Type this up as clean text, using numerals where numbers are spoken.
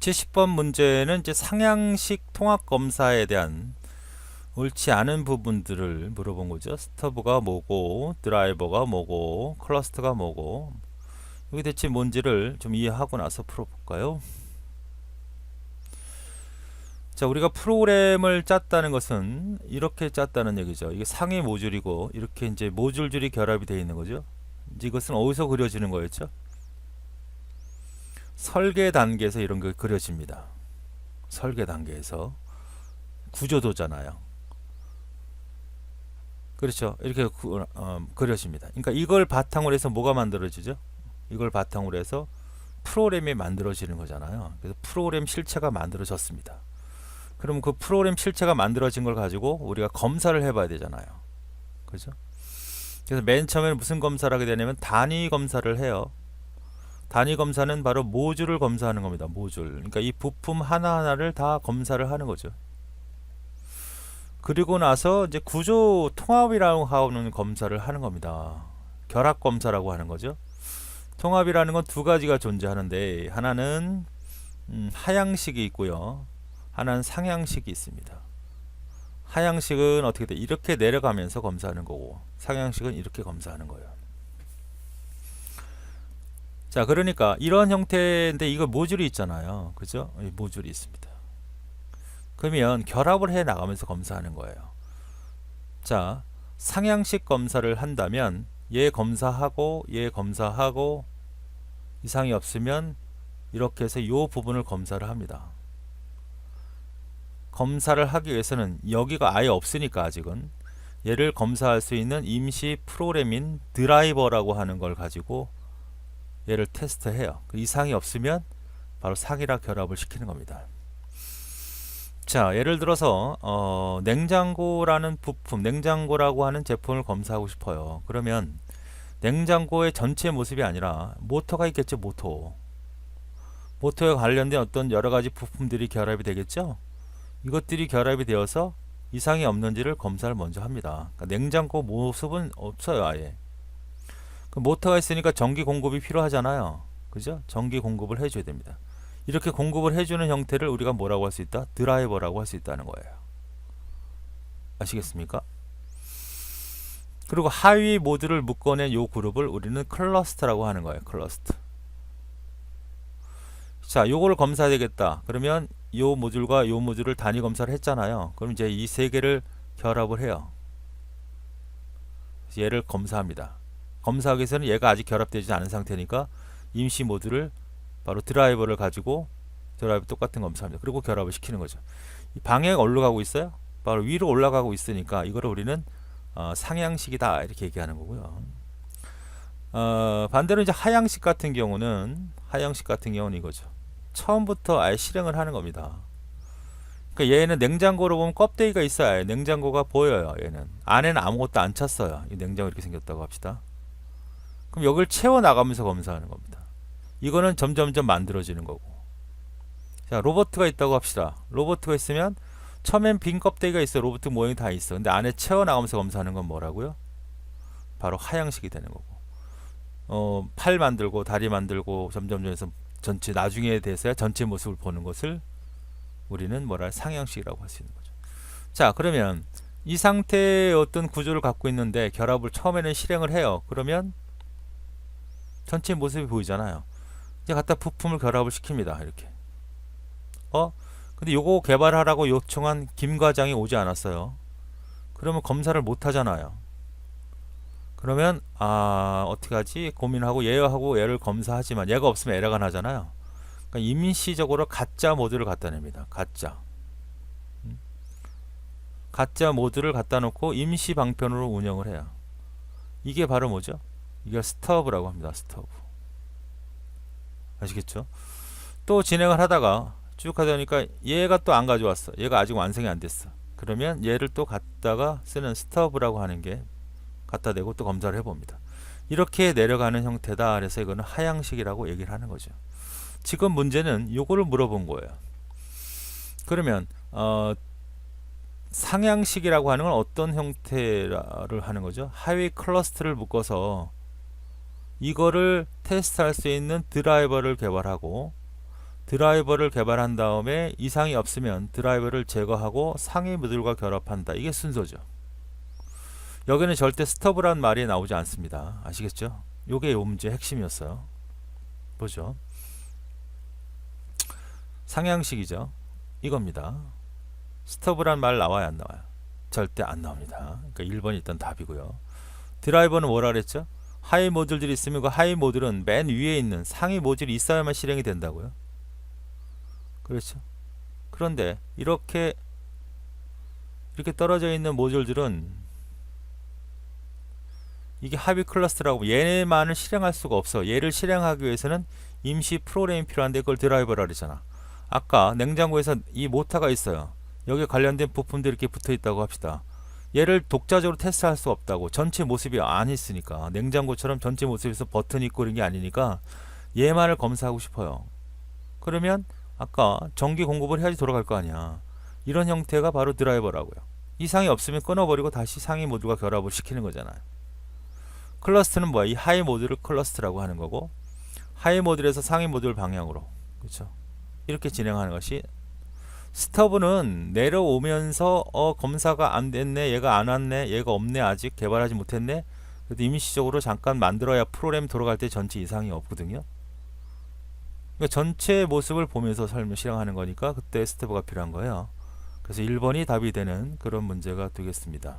70번 문제는 이제 상향식 통합 검사에 대한 옳지 않은 부분들을 물어본 거죠. 스터브가 뭐고, 드라이버가 뭐고, 클러스터가 뭐고, 이게 대체 뭔지를 좀 이해하고 나서 풀어볼까요? 자, 우리가 프로그램을 짰다는 것은 이렇게 짰다는 얘기죠. 이게 상위 모듈이고, 이렇게 이제 모듈들이 결합이 되어 있는 거죠. 이제 이것은 어디서 그려지는 거였죠? 설계 단계에서 이런 게 그려집니다. 설계 단계에서 구조도잖아요. 그렇죠. 이렇게 그려집니다. 그러니까 이걸 바탕으로 해서 뭐가 만들어지죠? 이걸 바탕으로 해서 프로그램이 만들어지는 거잖아요. 그래서 프로그램 실체가 만들어졌습니다. 그럼 그 프로그램 실체가 만들어진 걸 가지고 우리가 검사를 해봐야 되잖아요. 그죠? 그래서 맨 처음에는 무슨 검사를 하게 되냐면 단위 검사를 해요. 단위 검사는 바로 모듈을 검사하는 겁니다. 모듈. 그러니까 이 부품 하나하나를 다 검사를 하는 거죠. 그리고 나서 이제 구조 통합이라고 하는 검사를 하는 겁니다. 결합 검사라고 하는 거죠. 통합이라는 건 두 가지가 존재하는데 하나는 하향식이 있고요. 하나는 상향식이 있습니다. 하향식은 어떻게 돼? 이렇게 내려가면서 검사하는 거고 상향식은 이렇게 검사하는 거예요. 자, 그러니까 이런 형태인데 이거 모듈이 있잖아요. 그죠? 이 모듈이 있습니다. 그러면 결합을 해 나가면서 검사하는 거예요. 자, 상향식 검사를 한다면 얘 검사하고 얘 검사하고 이상이 없으면 이렇게 해서 이 부분을 검사를 합니다. 검사를 하기 위해서는 여기가 아예 없으니까 아직은 얘를 검사할 수 있는 임시 프로그램인 드라이버라고 하는 걸 가지고 얘를 테스트해요. 그 이상이 없으면 바로 상이랑 결합을 시키는 겁니다. 자, 예를 들어서 냉장고라는 부품, 냉장고라고 하는 제품을 검사하고 싶어요. 그러면 냉장고의 전체 모습이 아니라 모터가 있겠죠. 모터에 관련된 어떤 여러가지 부품들이 결합이 되겠죠. 이것들이 결합이 되어서 이상이 없는지를 검사를 먼저 합니다. 그러니까 냉장고 모습은 없어요. 아예. 그 모터가 있으니까 전기 공급이 필요하잖아요. 그죠? 전기 공급을 해줘야 됩니다. 이렇게 공급을 해주는 형태를 우리가 뭐라고 할 수 있다? 드라이버라고 할 수 있다는 거예요. 아시겠습니까? 그리고 하위 모듈을 묶어낸 이 그룹을 우리는 클러스터라고 하는 거예요. 클러스터. 자, 요거를 검사해야 되겠다. 그러면 요 모듈과 요 모듈을 단위 검사를 했잖아요. 그럼 이제 이 세 개를 결합을 해요. 얘를 검사합니다. 검사하기 위해서는 얘가 아직 결합되지 않은 상태니까 임시 모듈을 바로 드라이버를 가지고 드라이버 똑같은 검사합니다. 그리고 결합을 시키는 거죠. 이 방향이 어디로 가고 있어요? 바로 위로 올라가고 있으니까 이거를 우리는 상향식이다 이렇게 얘기하는 거고요. 반대로 이제 하향식 같은 경우는 이거죠. 처음부터 아예 실행을 하는 겁니다. 그러니까 얘는 냉장고로 보면 껍데기가 있어요. 냉장고가 보여요. 얘는 안에는 아무것도 안 찼어요. 이 냉장고 이렇게 생겼다고 합시다. 그럼 여기를 채워 나가면서 검사하는 겁니다. 이거는 점점점 만들어지는 거고. 자, 로봇가 있다고 합시다. 로봇가 있으면 처음엔 빈 껍데기가 있어. 로봇 모양이 다 있어. 근데 안에 채워 나가면서 검사하는 건 뭐라고요? 바로 하향식이 되는 거고. 팔 만들고 다리 만들고 점점점 해서 전체 나중에 돼서야 전체 모습을 보는 것을 우리는 뭐라 상향식이라고 할 수 있는 거죠. 자, 그러면 이 상태의 어떤 구조를 갖고 있는데 결합을 처음에는 실행을 해요. 그러면 전체 모습이 보이잖아요. 이제 갖다 부품을 결합을 시킵니다. 이렇게. 근데 요거 개발하라고 요청한 김 과장이 오지 않았어요. 그러면 검사를 못 하잖아요. 그러면 어떻게 하지? 고민하고 얘하고 얘를 검사하지만 얘가 없으면 에러가 나잖아요. 그러니까 임시적으로 가짜 모듈을 갖다 냅니다. 가짜 모듈을 갖다 놓고 임시 방편으로 운영을 해요. 이게 바로 뭐죠? 이게 스터브라고 합니다. 스터브. 아시겠죠? 또 진행을 하다가 쭉 하다 보니까 얘가 또 안 가져왔어. 얘가 아직 완성이 안 됐어. 그러면 얘를 또 갖다가 쓰는 스터브라고 하는 게 갖다 대고 또 검사를 해봅니다. 이렇게 내려가는 형태다. 그래서 이거는 하향식이라고 얘기를 하는 거죠. 지금 문제는 요거를 물어본 거예요. 그러면 상향식이라고 하는 건 어떤 형태를 하는 거죠? 하위 클러스터를 묶어서 이거를 테스트할 수 있는 드라이버를 개발하고 드라이버를 개발한 다음에 이상이 없으면 드라이버를 제거하고 상위 모듈과 결합한다. 이게 순서죠. 여기는 절대 스톱이란 말이 나오지 않습니다. 아시겠죠? 요게 요 문제의 핵심이었어요. 보죠. 상향식이죠. 이겁니다. 스톱이란 말 나와요, 안 나와요? 절대 안 나옵니다. 그러니까 1번이 일단 답이고요. 드라이버는 뭐라 그랬죠? 하위 모듈들이 있으면 그 하위 모듈은 맨 위에 있는 상위 모듈이 있어야만 실행이 된다고요. 그렇죠. 그런데 이렇게 떨어져 있는 모듈들은 이게 하위 클러스터라고 얘네만을 실행할 수가 없어. 얘를 실행하기 위해서는 임시 프로그램이 필요한데 그걸 드라이버라 그랬잖아. 아까 냉장고에서 이 모터가 있어요. 여기에 관련된 부품들이 이렇게 붙어 있다고 합시다. 얘를 독자적으로 테스트할 수 없다고. 전체 모습이 안 있으니까. 냉장고처럼 전체 모습에서 버튼이 있고 이런 게 아니니까 얘만을 검사하고 싶어요. 그러면 아까 전기 공급을 해야지 돌아갈 거 아니야. 이런 형태가 바로 드라이버라고요. 이상이 없으면 끊어버리고 다시 상위 모듈과 결합을 시키는 거잖아요. 클러스트는 뭐야? 이 하위 모듈을 클러스트라고 하는 거고, 하위 모듈에서 상위 모듈 방향으로, 그렇죠? 이렇게 진행하는 것이. 스터브는 내려오면서 검사가 안 됐네, 얘가 안 왔네, 얘가 없네, 아직 개발하지 못했네. 그래도 임시적으로 잠깐 만들어야 프로그램 돌아갈 때 전체 이상이 없거든요. 그러니까 전체 모습을 보면서 실행하는 거니까 그때 스터브가 필요한 거예요. 그래서 1번이 답이 되는 그런 문제가 되겠습니다.